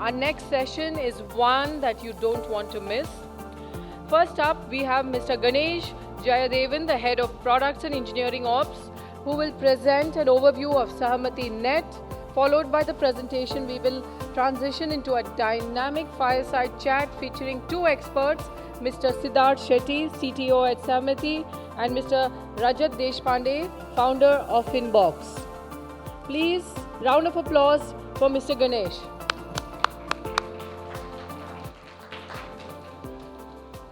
Our next session is one that you don't want to miss. First up, we have Mr. Ganesh Jayadevan, the Head of Products and Engineering Ops, who will present an overview of SahamatiNet. Followed by the presentation, we will transition into a dynamic fireside chat featuring two experts, Mr. Siddharth Shetty, CTO at Sahamati, and Mr. Rajat Deshpande, founder of Inbox. Please, round of applause for Mr. Ganesh.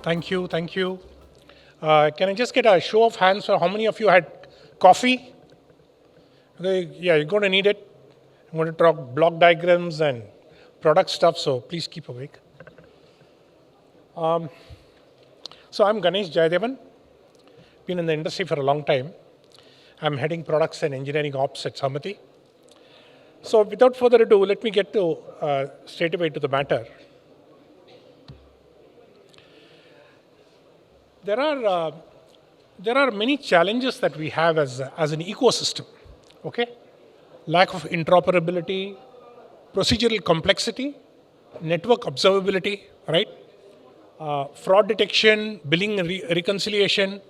Thank you. Can I just get a show of hands for how many of you had coffee? Okay, yeah, you're going to need it. I'm going to talk block diagrams and product stuff, so please keep awake. So I'm Ganesh Jayadevan, been in the industry for a long time. I'm heading products and engineering ops at Sahamati. So without further ado, let me get to straight away to the matter. There are many challenges that we have as an ecosystem, okay? Lack of interoperability, procedural complexity, network observability, right? Fraud detection, billing reconciliation,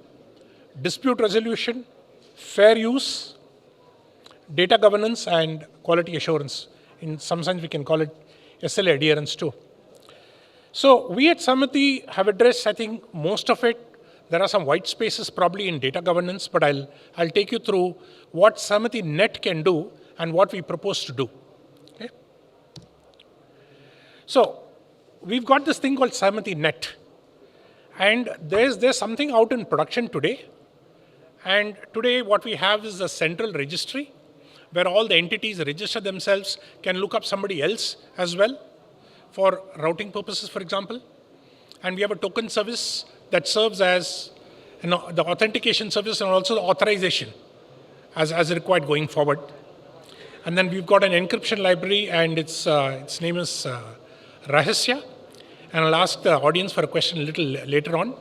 dispute resolution, fair use, data governance, and quality assurance. In some sense, we can call it SLA adherence too. So we at Sahamati have addressed, I think, most of it. There are some white spaces probably in data governance, but I'll take you through what SahamatiNet can do and what we propose to do. Okay? So we've got this thing called SahamatiNet, and there's something out in production today. And today what we have is a central registry where all the entities register themselves, can look up somebody else as well for routing purposes, for example. And we have a token service that serves as the authentication service and also the authorization as required going forward. And then we've got an encryption library, and its name is Rahasya. And I'll ask the audience for a question a little later on.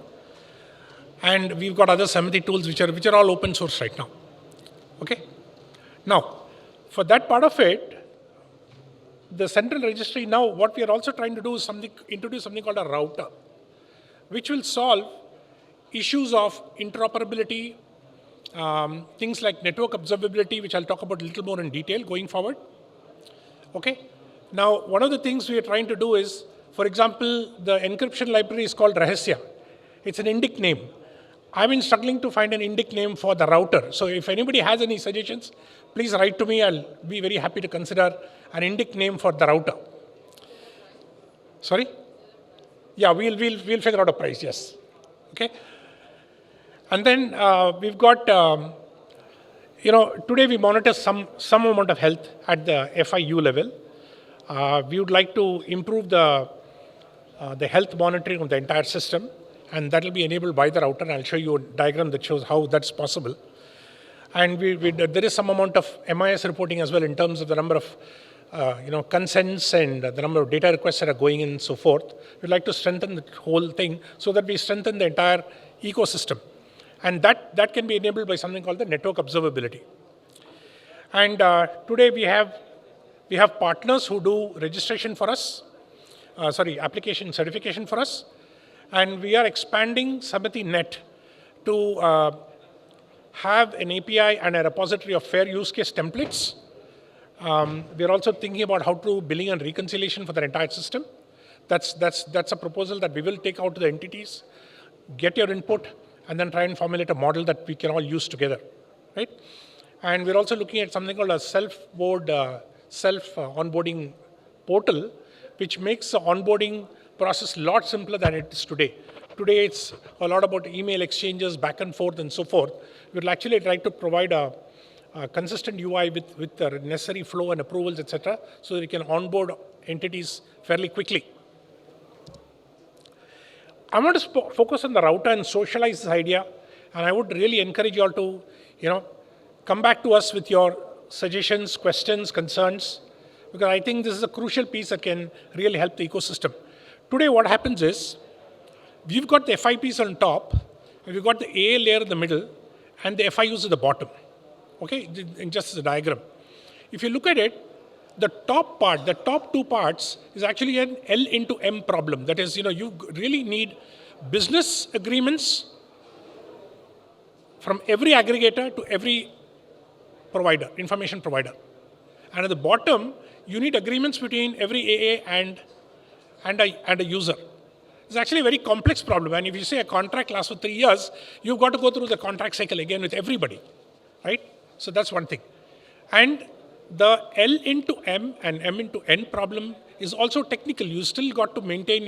And we've got other Sahamati tools which are all open source right now. Okay? Now, for that part of it, the central registry, now what we are also trying to do is introduce something called a router, which will solve issues of interoperability, things like network observability, which I'll talk about a little more in detail going forward. Okay. Now, one of the things we are trying to do is, for example, the encryption library is called Rahasya. It's an Indic name. I've been struggling to find an Indic name for the router. So if anybody has any suggestions, please write to me. I'll be very happy to consider an Indic name for the router. Sorry? Yeah, we'll figure out a price, yes. Okay. And then we've got, today we monitor some amount of health at the FIU level. We would like to improve the health monitoring of the entire system, and that will be enabled by the router. And I'll show you a diagram that shows how that's possible. And there is some amount of MIS reporting as well in terms of the number of consents and the number of data requests that are going in and so forth. We'd like to strengthen the whole thing so that we strengthen the entire ecosystem. And that can be enabled by something called the network observability. And today we have partners who do registration for us, application certification for us. And we are expanding SahamatiNet to have an API and a repository of fair use case templates. We're also thinking about how to do billing and reconciliation for the entire system. That's a proposal that we will take out to the entities, get your input, and then try and formulate a model that we can all use together, right? And we're also looking at something called a self-onboarding portal, which makes the onboarding process a lot simpler than it is today. Today, it's a lot about email exchanges, back and forth, and so forth. We'll actually try to provide a consistent UI with the necessary flow and approvals, etc., so that we can onboard entities fairly quickly. I want to focus on the router and socialize this idea, and I would really encourage you all to, come back to us with your suggestions, questions, concerns, because I think this is a crucial piece that can really help the ecosystem. Today, what happens is, we've got the FIPs on top, and we've got the AA layer in the middle, and the FIUs at the bottom. Okay, in just as a diagram. If you look at it, the top part, the top two parts, is actually an L into M problem. That is, you really need business agreements from every aggregator to every provider, information provider. And at the bottom, you need agreements between every AA and a user. It's actually a very complex problem. And if you say a contract lasts for 3 years, you've got to go through the contract cycle again with everybody, right? So that's one thing. And the L into M and M into N problem is also technical. You still got to maintain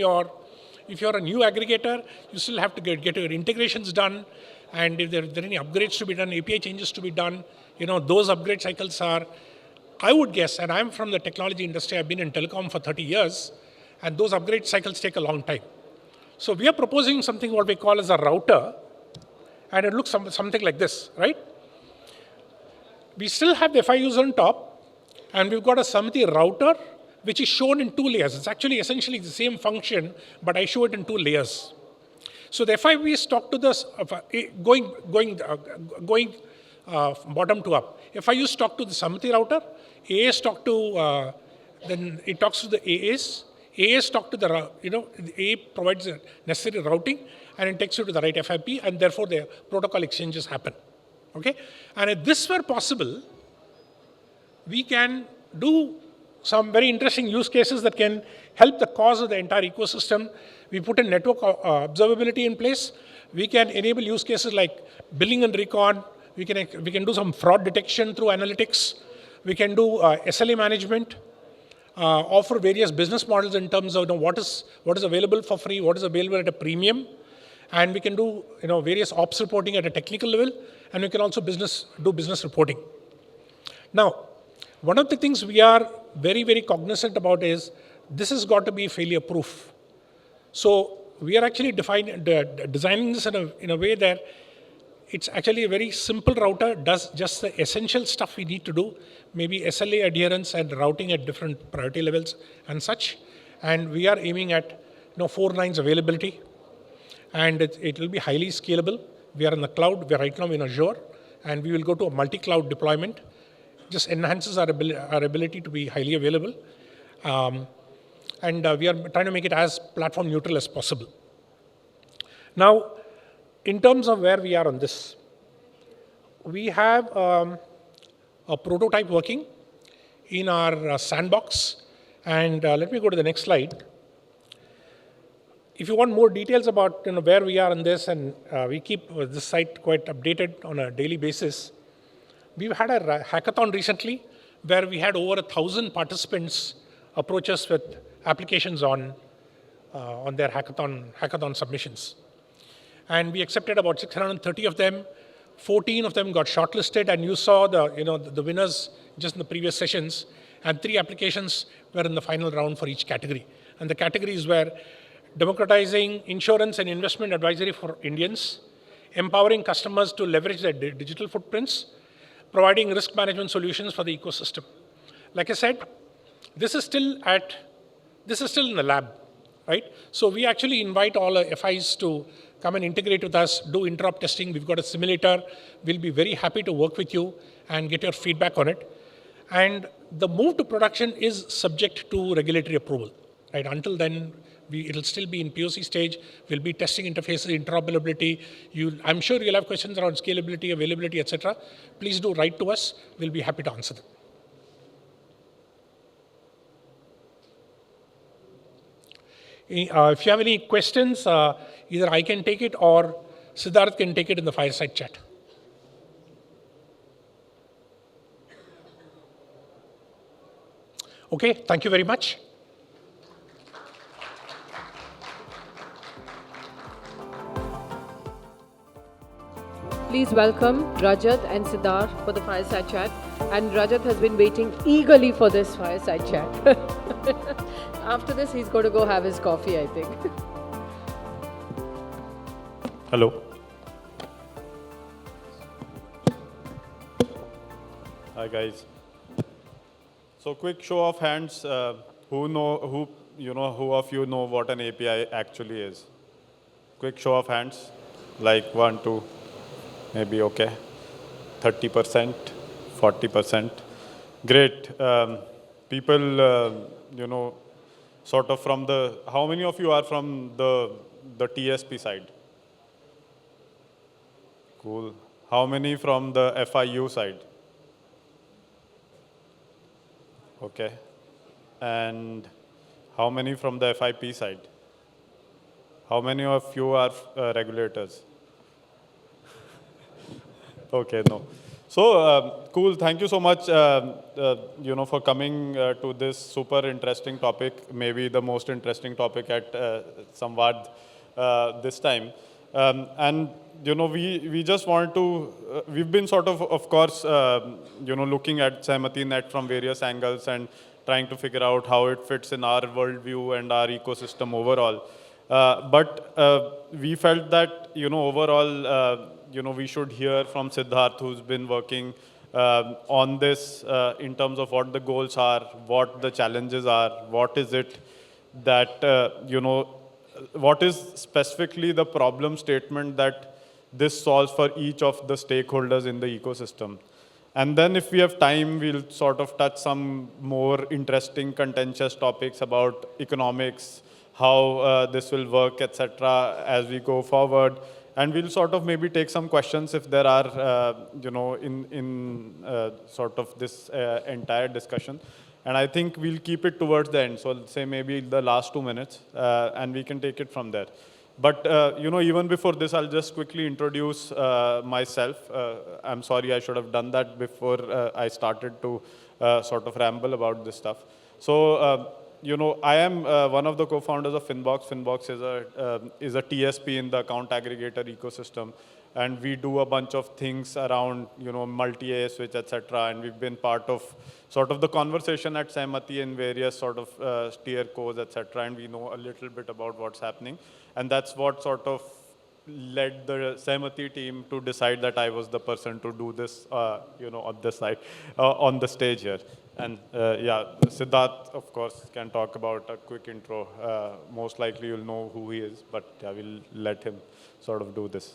if you're a new aggregator, you still have to get your integrations done. And if there are any upgrades to be done, API changes to be done, those upgrade cycles are, I would guess, and I'm from the technology industry, I've been in telecom for 30 years, and those upgrade cycles take a long time. So we are proposing something what we call as a router, and it looks something like this, right? We still have the FIUs on top, and we've got a Sahamati router, which is shown in 2 layers. It's actually essentially the same function, but I show it in 2 layers. So the FIUs talk to this, going bottom to up. FIUs talk to the Sahamati router, AAs talk to, then it talks to the AAs. AAs talk to the, the AA provides the necessary routing, and it takes you to the right FIP, and therefore the protocol exchanges happen. Okay? And if this were possible, we can do some very interesting use cases that can help the cause of the entire ecosystem. We put a network observability in place. We can enable use cases like billing and recon. We can do some fraud detection through analytics. We can do SLA management, offer various business models in terms of what is available for free, what is available at a premium. And we can do various ops reporting at a technical level, and we can also do business reporting. Now, one of the things we are very, very cognizant about is this has got to be failure proof. So we are actually designing this in a way that it's actually a very simple router, does just the essential stuff we need to do, maybe SLA adherence and routing at different priority levels and such. And we are aiming at 4 nines availability, and it will be highly scalable. We are in the cloud. We are right now in Azure, and we will go to a multi-cloud deployment. Just enhances our ability to be highly available. And we are trying to make it as platform neutral as possible. Now, in terms of where we are on this, we have a prototype working in our sandbox. And let me go to the next slide. If you want more details about where we are on this, and we keep this site quite updated on a daily basis, we've had a hackathon recently where we had over 1,000 participants approach us with applications on their hackathon submissions. And we accepted about 630 of them. 14 of them got shortlisted, and you saw the winners just in the previous sessions. And 3 applications were in the final round for each category. And the categories were democratizing insurance and investment advisory for Indians, empowering customers to leverage their digital footprints, providing risk management solutions for the ecosystem. Like I said, this is still in the lab, right? So we actually invite all our FIs to come and integrate with us, do interop testing. We've got a simulator. We'll be very happy to work with you and get your feedback on it. And the move to production is subject to regulatory approval, right? Until then, it'll still be in POC stage. We'll be testing interfaces, interoperability. I'm sure you'll have questions around scalability, availability, etc. Please do write to us. We'll be happy to answer them. If you have any questions, either I can take it or Siddharth can take it in the fireside chat. Okay, thank you very much. Please welcome Rajat and Siddharth for the fireside chat. And Rajat has been waiting eagerly for this fireside chat. After this, he's going to go have his coffee, I think. Hello. Hi guys. So quick show of hands, who of you know what an API actually is? Quick show of hands, like 1, 2, maybe okay. 30%, 40%. Great. people, sort of from the, how many of you are from the TSP side? Cool. How many from the FIU side? Okay. And how many from the FIP side? How many of you are regulators? Okay, no. So, cool. Thank you so much, for coming to this super interesting topic, maybe the most interesting topic at Samvad this time. And, we just want to, we've been sort of course, looking at SahamatiNet from various angles and trying to figure out how it fits in our worldview and our ecosystem overall. But we felt that, overall, we should hear from Siddharth, who's been working on this in terms of what the goals are, what the challenges are, what is it that, what is specifically the problem statement that this solves for each of the stakeholders in the ecosystem. And then if we have time, we'll sort of touch some more interesting contentious topics about economics, how this will work, etc., as we go forward. And we'll sort of maybe take some questions if there are, in sort of this entire discussion. And I think we'll keep it towards the end. So I'll say maybe the last 2 minutes, and we can take it from there. But, even before this, I'll just quickly introduce myself. I'm sorry, I should have done that before I started to sort of ramble about this stuff. So, I am one of the co-founders of Finbox. Finbox is a TSP in the account aggregator ecosystem. And we do a bunch of things around, multi-AA switch, etc. And we've been part of sort of the conversation at Sahamati in various sort of steer codes, etc. And we know a little bit about what's happening. And that's what sort of led the Sahamati team to decide that I was the person to do this, on this side, on the stage here. And yeah, Siddharth, of course, can talk about a quick intro. Most likely you'll know who he is, but yeah, we'll let him sort of do this.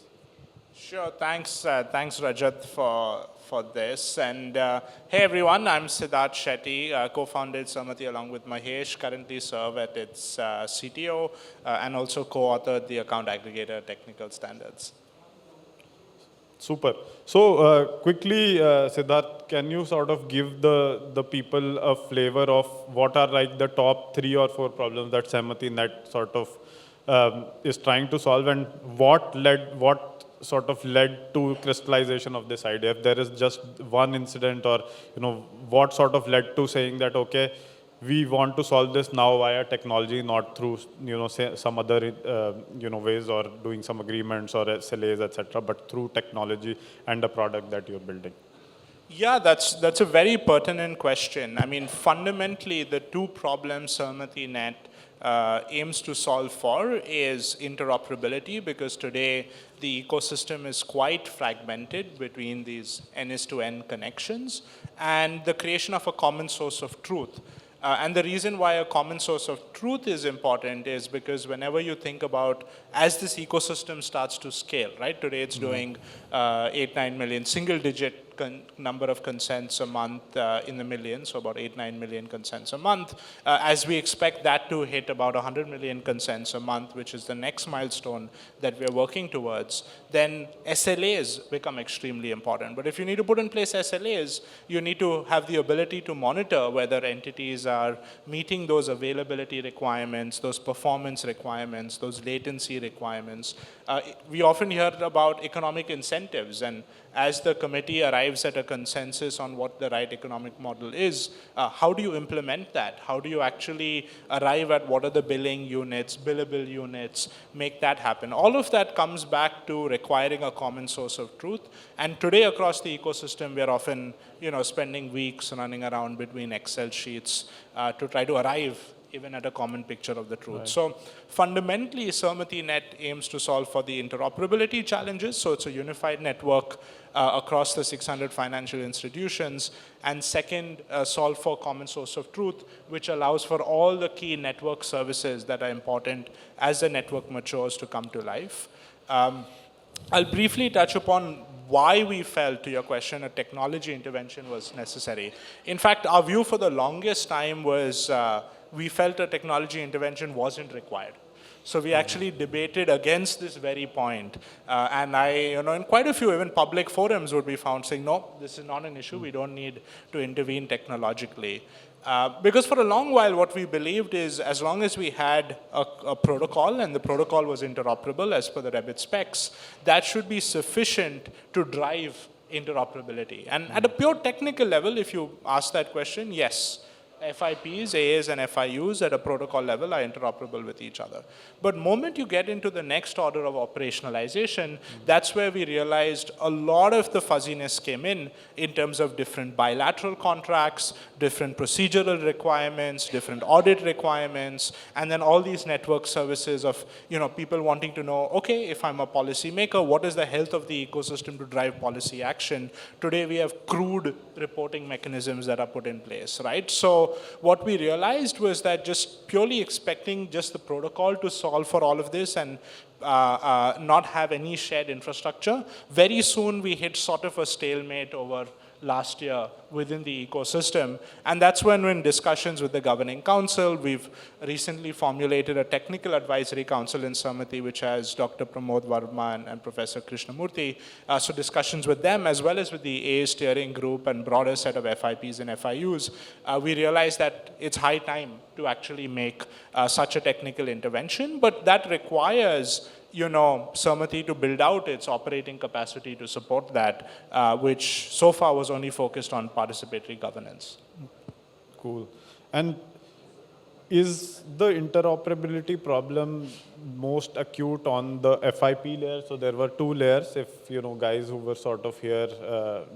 Sure, thanks Rajat for this. And hey everyone, I'm Siddharth Shetty, co-founded Sahamati along with Mahesh, currently serve at its CTO and also co-authored the account aggregator technical standards. Super. So quickly, Siddharth, can you sort of give the people a flavor of what are like the top 3 or 4 problems that SahamatiNet sort of is trying to solve, and what sort of led to crystallization of this idea? If there is just one incident, or what sort of led to saying that, okay, we want to solve this now via technology, not through say some other ways, or doing some agreements or SLAs, etc., but through technology and the product that you're building? Yeah, that's a very pertinent question. I mean, fundamentally, the 2 problems SahamatiNet aims to solve for is interoperability, because today the ecosystem is quite fragmented between these N-to-N connections, and the creation of a common source of truth. And the reason why a common source of truth is important is because whenever you think about, as this ecosystem starts to scale, right? Today it's doing 8-9 million, single-digit number of consents a month in the millions, so about 8-9 million consents a month. As we expect that to hit about 100 million consents a month, which is the next milestone that we're working towards, then SLAs become extremely important. But if you need to put in place SLAs, you need to have the ability to monitor whether entities are meeting those availability requirements, those performance requirements, those latency requirements. We often hear about economic incentives, and as the committee arrives at a consensus on what the right economic model is, how do you implement that? How do you actually arrive at what are the billing units, billable units, make that happen? All of that comes back to requiring a common source of truth. And today across the ecosystem, we're often spending weeks running around between Excel sheets to try to arrive even at a common picture of the truth. Right. So fundamentally, SahamatiNet aims to solve for the interoperability challenges. So it's a unified network across the 600 financial institutions. And second, solve for common source of truth, which allows for all the key network services that are important as the network matures to come to life. I'll briefly touch upon why we felt, to your question, a technology intervention was necessary. In fact, our view for the longest time was we felt a technology intervention wasn't required. So we actually debated against this very point. And in quite a few, even public forums would be found saying, no, this is not an issue. We don't need to intervene technologically. Because for a long while, what we believed is as long as we had a protocol and the protocol was interoperable as per the Revit specs, that should be sufficient to drive interoperability. And at a pure technical level, if you ask that question, yes. FIPs, AAs, and FIUs at a protocol level are interoperable with each other. But moment you get into the next order of operationalization, that's where we realized a lot of the fuzziness came in terms of different bilateral contracts, different procedural requirements, different audit requirements, and then all these network services of people wanting to know, okay, if I'm a policy maker, what is the health of the ecosystem to drive policy action? Today we have crude reporting mechanisms that are put in place, right? So what we realized was that just purely expecting just the protocol to solve for all of this and not have any shared infrastructure, very soon we hit sort of a stalemate over last year within the ecosystem. And that's when in discussions with the governing council, we've recently formulated a technical advisory council in Sahamati, which has Dr. Pramod Varma and Professor Krishnamurthy. So discussions with them, as well as with the AA steering group and broader set of FIPs and FIUs, we realized that it's high time to actually make such a technical intervention, but that requires Sahamati to build out its operating capacity to support that, which so far was only focused on participatory governance. Cool. And is the interoperability problem most acute on the FIP layer? So there were two layers. If guys who were sort of here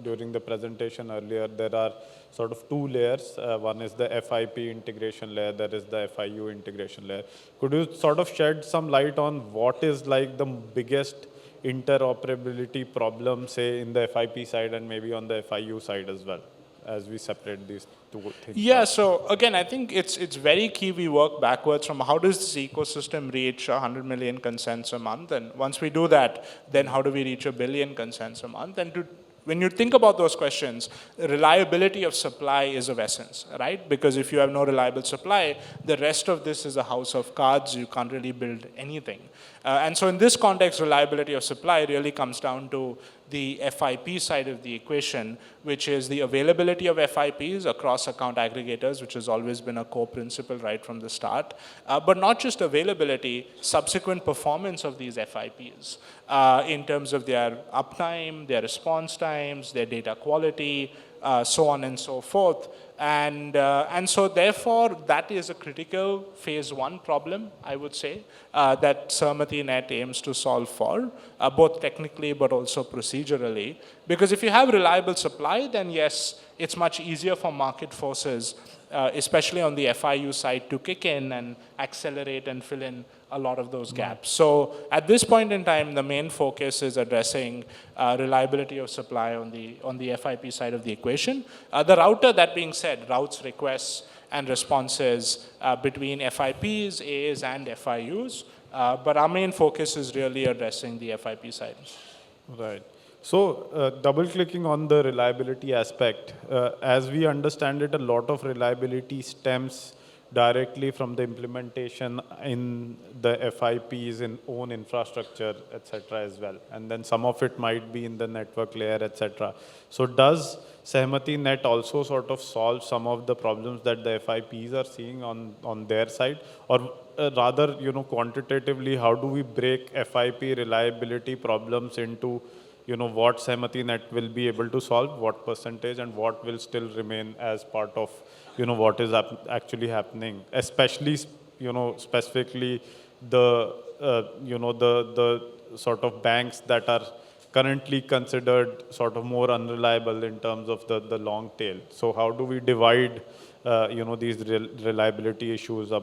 during the presentation earlier, there are sort of two layers. One is the FIP integration layer, there is the FIU integration layer. Could you sort of shed some light on what is like the biggest interoperability problem, say in the FIP side and maybe on the FIU side as well, as we separate these two things? Yeah, so again, I think it's very key we work backwards from how does this ecosystem reach 100 million consents a month, and once we do that, then how do we reach 1 billion consents a month? And when you think about those questions, reliability of supply is of essence, right? Because if you have no reliable supply, the rest of this is a house of cards. You can't really build anything. And so in this context, reliability of supply really comes down to the FIP side of the equation, which is the availability of FIPs across account aggregators, which has always been a core principle right from the start. But not just availability, subsequent performance of these FIPs in terms of their uptime, their response times, their data quality, so on and so forth. And so therefore, that is a critical phase one problem, I would say, that SahamatiNet aims to solve for, both technically but also procedurally. Because if you have reliable supply, then yes, it's much easier for market forces, especially on the FIU side, to kick in and accelerate and fill in a lot of those gaps. So at this point in time, the main focus is addressing reliability of supply on the FIP side of the equation. The router, that being said, routes requests and responses between FIPs, AAs, and FIUs. But our main focus is really addressing the FIP side. Right. So double-clicking on the reliability aspect, as we understand it, a lot of reliability stems directly from the implementation in the FIPs in own infrastructure, etc. as well. And then some of it might be in the network layer, etc. So does SahamatiNet also sort of solve some of the problems that the FIPs are seeing on their side? Or rather, quantitatively, how do we break FIP reliability problems into what SahamatiNet will be able to solve, what percentage, and what will still remain as part of what is actually happening, especially specifically the the sort of banks that are currently considered sort of more unreliable in terms of the long tail. So how do we divide these reliability issues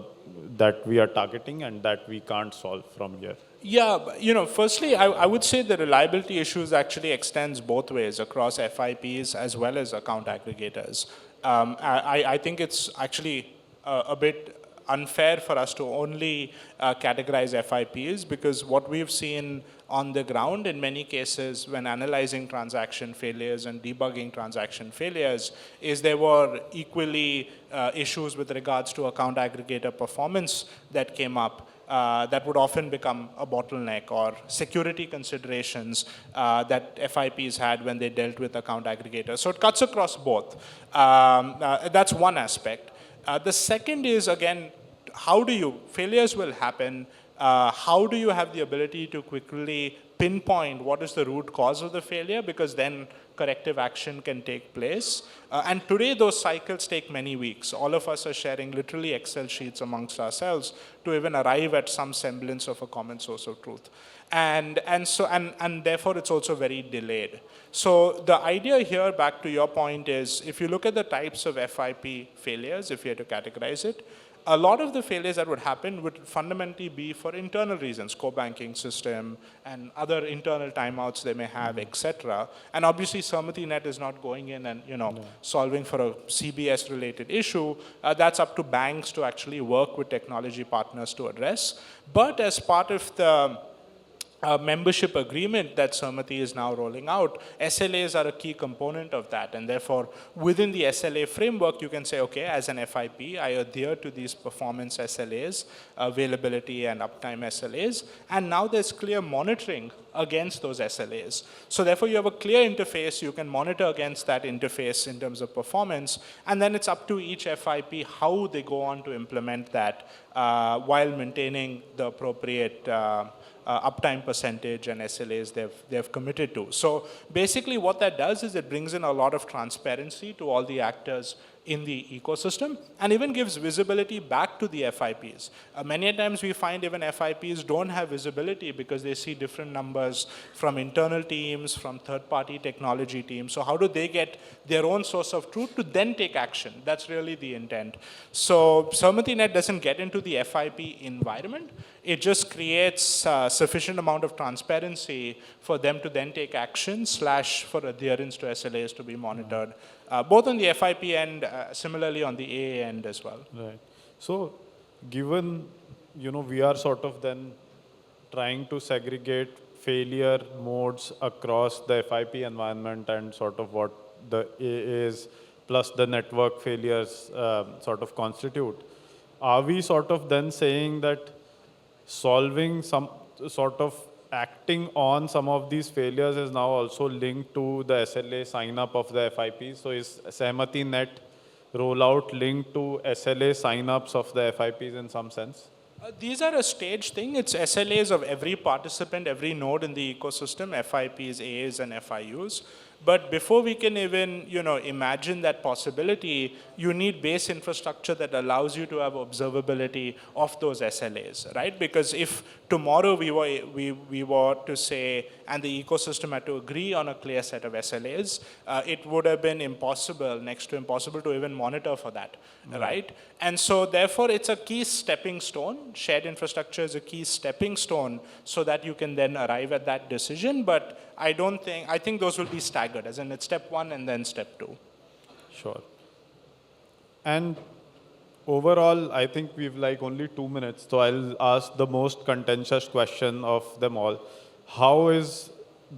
that we are targeting and that we can't solve from here? Yeah, firstly, I would say the reliability issues actually extends both ways across FIPs as well as account aggregators. I think it's actually a bit unfair for us to only categorize FIPs, because what we've seen on the ground in many cases when analyzing transaction failures and debugging transaction failures is there were equally issues with regards to account aggregator performance that came up that would often become a bottleneck, or security considerations that FIPs had when they dealt with account aggregators. So it cuts across both. That's one aspect. The second is, again, failures will happen. How do you have the ability to quickly pinpoint what is the root cause of the failure, because then corrective action can take place. And today those cycles take many weeks. All of us are sharing literally Excel sheets amongst ourselves to even arrive at some semblance of a common source of truth. And therefore it's also very delayed. So the idea here, back to your point, is if you look at the types of FIP failures, if you had to categorize it, a lot of the failures that would happen would fundamentally be for internal reasons, core banking system and other internal timeouts they may have, etc. And obviously, SahamatiNet is not going in and solving for a CBS-related issue. That's up to banks to actually work with technology partners to address. But as part of the membership agreement that Sahamati is now rolling out, SLAs are a key component of that. And therefore, within the SLA framework, you can say, okay, as an FIP, I adhere to these performance SLAs, availability and uptime SLAs. And now there's clear monitoring against those SLAs. So therefore, you have a clear interface. You can monitor against that interface in terms of performance. And then it's up to each FIP how they go on to implement that while maintaining the appropriate uptime percentage and SLAs they've committed to. So basically what that does is it brings in a lot of transparency to all the actors in the ecosystem, and even gives visibility back to the FIPs. Many times we find even FIPs don't have visibility because they see different numbers from internal teams, from third-party technology teams. So how do they get their own source of truth to then take action? That's really the intent. So SahamatiNet doesn't get into the FIP environment. It just creates sufficient amount of transparency for them to then take action / for adherence to SLAs to be monitored, both on the FIP end, similarly on the AA end as well. Right. So given, we are sort of then trying to segregate failure modes across the FIP environment and sort of what the AAs plus the network failures sort of constitute, are we sort of then saying that solving some sort of acting on some of these failures is now also linked to the SLA sign-up of the FIPs? So is SahamatiNet rollout linked to SLA sign-ups of the FIPs in some sense? These are a staged thing. It's SLAs of every participant, every node in the ecosystem, FIPs, AAs, and FIUs. But before we can even, imagine that possibility, you need base infrastructure that allows you to have observability of those SLAs, right? Because if tomorrow we were to say, and the ecosystem had to agree on a clear set of SLAs, it would have been impossible, next to impossible, to even monitor for that, right? And so therefore, it's a key stepping stone. Shared infrastructure is a key stepping stone so that you can then arrive at that decision. But I think those will be staggered, as in it's step 1 and then step 2. Sure. And overall, I think we've only 2 minutes, so I'll ask the most contentious question of them all. How is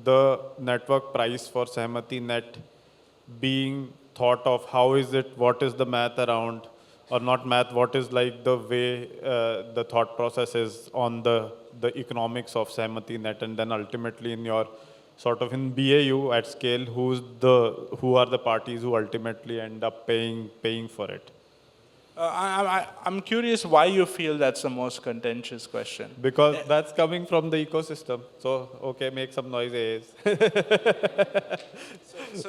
the network price for SahamatiNet being thought of? How is it? What is the math around, or not math, what is the way the thought process is on the economics of SahamatiNet, and then ultimately in your sort of in BAU at scale, who are the parties who ultimately end up paying for it? I'm curious why you feel that's the most contentious question. Because that's coming from the ecosystem. So, okay, make some noise, AAs.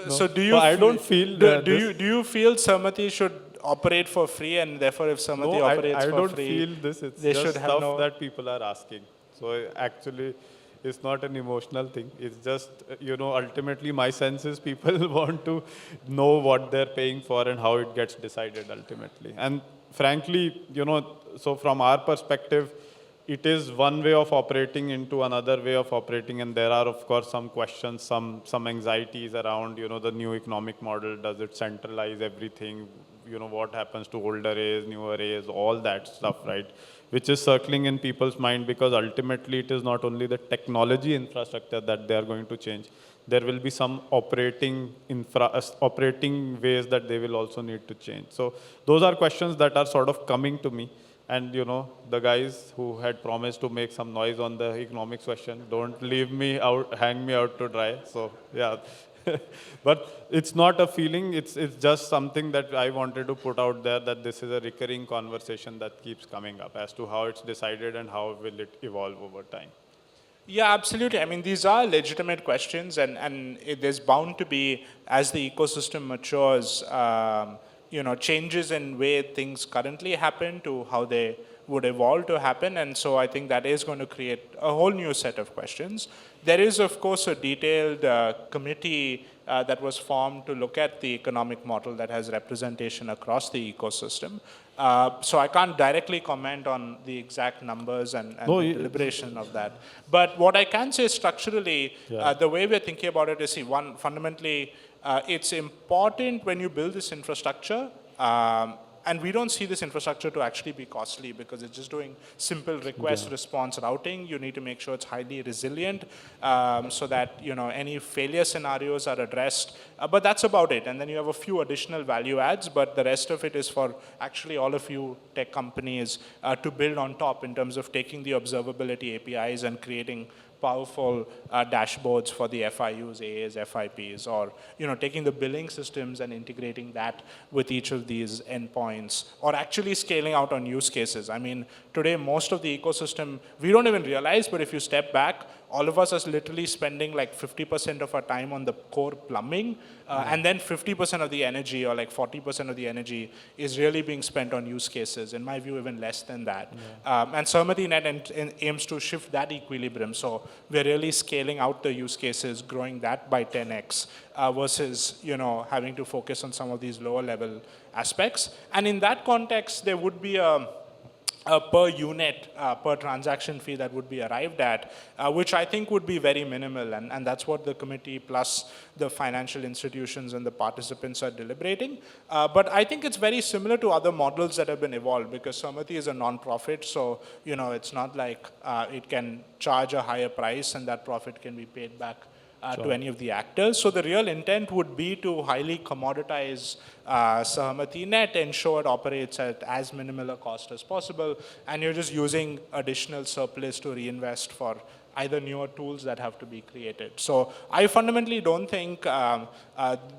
So do you? I don't feel. Do you feel Sahamati should operate for free, and therefore, if Sahamati operates for free, I don't feel this. It's they just should have stuff that people are asking. So actually, it's not an emotional thing. It's just, ultimately my sense is people want to know what they're paying for and how it gets decided ultimately. And frankly, so from our perspective, it is one way of operating into another way of operating. And there are, of course, some questions, some anxieties around, the new economic model. Does it centralize everything? what happens to older arrays, new arrays, all that stuff, right? Which is circling in people's mind, because ultimately it is not only the technology infrastructure that they are going to change. There will be some operating ways that they will also need to change. So those are questions that are sort of coming to me. And the guys who had promised to make some noise on the economics question, don't leave me out, hang me out to dry. So yeah, but it's not a feeling. It's just something that I wanted to put out there, that this is a recurring conversation that keeps coming up as to how it's decided and how will it evolve over time. Yeah, absolutely. I mean, these are legitimate questions, and there's bound to be, as the ecosystem matures, changes in way things currently happen to how they would evolve to happen. And so I think that is going to create a whole new set of questions. There is, of course, a detailed committee that was formed to look at the economic model that has representation across the ecosystem. So I can't directly comment on the exact numbers and the deliberation of that. But what I can say structurally, the way we're thinking about it is, one, fundamentally, it's important when you build this infrastructure, and we don't see this infrastructure to actually be costly, because it's just doing simple request response routing. You need to make sure it's highly resilient, so that any failure scenarios are addressed. But that's about it. And then you have a few additional value adds, but the rest of it is for actually all of you tech companies to build on top, in terms of taking the observability APIs and creating powerful dashboards for the FIUs, AAs, FIPs, or taking the billing systems and integrating that with each of these endpoints, or actually scaling out on use cases. I mean, today most of the ecosystem, we don't even realize, but if you step back, all of us are literally spending like 50% of our time on the core plumbing, and then 50% of the energy, or like 40% of the energy, is really being spent on use cases. In my view, even less than that. And SahamatiNet aims to shift that equilibrium. So we're really scaling out the use cases, growing that by 10x, versus having to focus on some of these lower level aspects. And in that context, there would be a per unit, per transaction fee that would be arrived at, which I think would be very minimal. And that's what the committee plus the financial institutions and the participants are deliberating. But I think it's very similar to other models that have been evolved, because Sahamati is a non-profit. So, it's not like it can charge a higher price and that profit can be paid back to any of the actors. So the real intent would be to highly commoditize SahamatiNet, ensure it operates at as minimal a cost as possible, and you're just using additional surplus to reinvest for either newer tools that have to be created. So I fundamentally don't think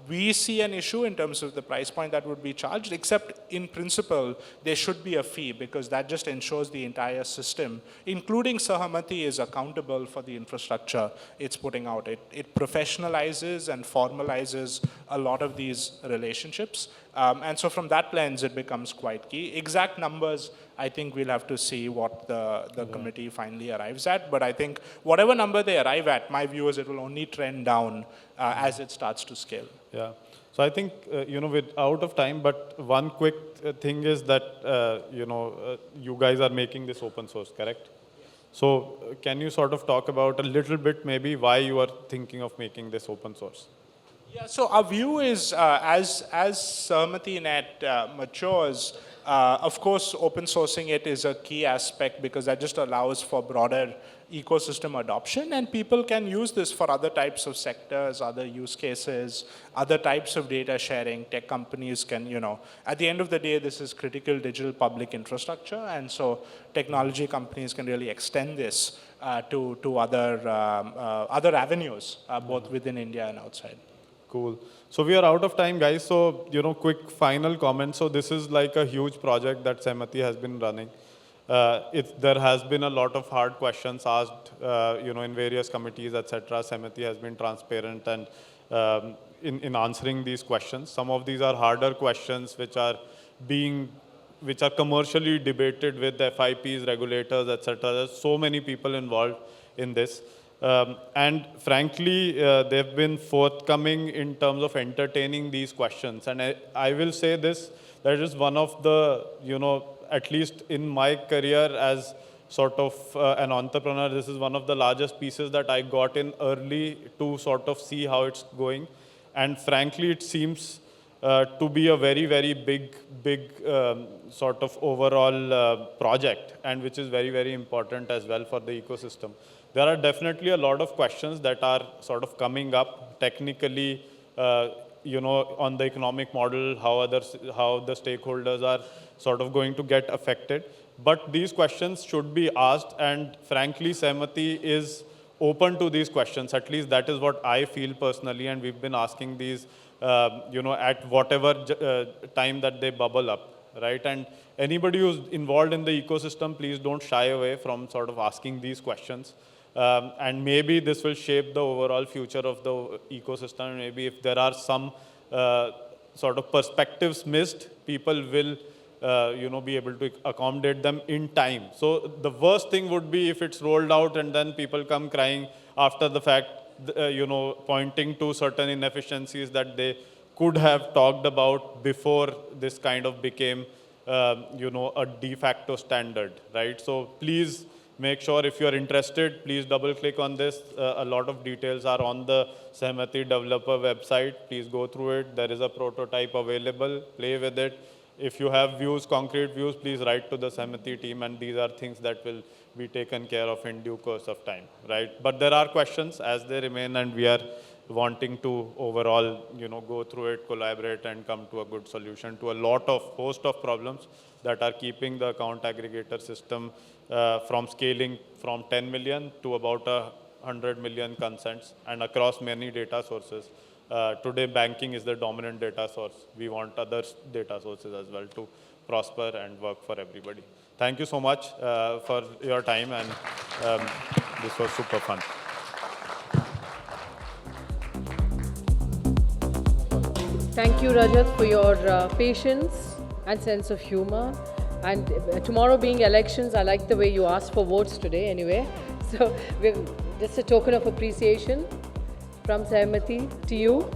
we see an issue in terms of the price point that would be charged, except in principle, there should be a fee, because that just ensures the entire system, including Sahamati, is accountable for the infrastructure it's putting out. It professionalizes and formalizes a lot of these relationships. And so from that lens, it becomes quite key. Exact numbers, I think we'll have to see what the committee finally arrives at. But I think whatever number they arrive at, my view is it will only trend down as it starts to scale. Yeah. So I think, we're out of time, but one quick thing is that, you guys are making this open source, correct? So can you sort of talk about a little bit maybe why you are thinking of making this open source? Yeah, so our view is as SahamatiNet matures, of course, open sourcing it is a key aspect, because that just allows for broader ecosystem adoption, and people can use this for other types of sectors, other use cases, other types of data sharing. Tech companies can, at the end of the day, this is critical digital public infrastructure, and so technology companies can really extend this to other avenues, both within India and outside. Cool. So we are out of time, guys. So, quick final comment. So this is like a huge project that Sahamati has been running. There has been a lot of hard questions asked, in various committees, etc. Sahamati has been transparent and in answering these questions. Some of these are harder questions, which are commercially debated with the FIPs, regulators, etc. There's so many people involved in this. And frankly, they've been forthcoming in terms of entertaining these questions. And I will say this, that is one of the, at least in my career as sort of an entrepreneur, this is one of the largest pieces that I got in early to sort of see how it's going. And frankly, it seems to be a very, very big sort of overall project, and which is very, very important as well for the ecosystem. There are definitely a lot of questions that are sort of coming up technically, on the economic model, how the stakeholders are sort of going to get affected. But these questions should be asked, and frankly, Sahamati is open to these questions. At least that is what I feel personally, and we've been asking these, at whatever time that they bubble up, right? And anybody who's involved in the ecosystem, please don't shy away from sort of asking these questions. And maybe this will shape the overall future of the ecosystem. Maybe if there are some sort of perspectives missed, people will be able to accommodate them in time. So the worst thing would be if it's rolled out and then people come crying after the fact, pointing to certain inefficiencies that they could have talked about before this kind of became, a de facto standard, right? So please make sure if you're interested, please double click on this. A lot of details are on the Sahamati developer website. Please go through it. There is a prototype available. Play with it. If you have views, concrete views, please write to the Sahamati team, and these are things that will be taken care of in due course of time, right? But there are questions as they remain, and we are wanting to overall, go through it, collaborate, and come to a good solution to a host of problems that are keeping the account aggregator system from scaling from 10 million to about 100 million consents and across many data sources. Today, banking is the dominant data source. We want other data sources as well to prosper and work for everybody. Thank you so much for your time, and this was super fun. Thank you, Rajat, for your patience and sense of humor. And tomorrow being elections, I like the way you asked for votes today anyway. So we're just a token of appreciation from Sahamati to you.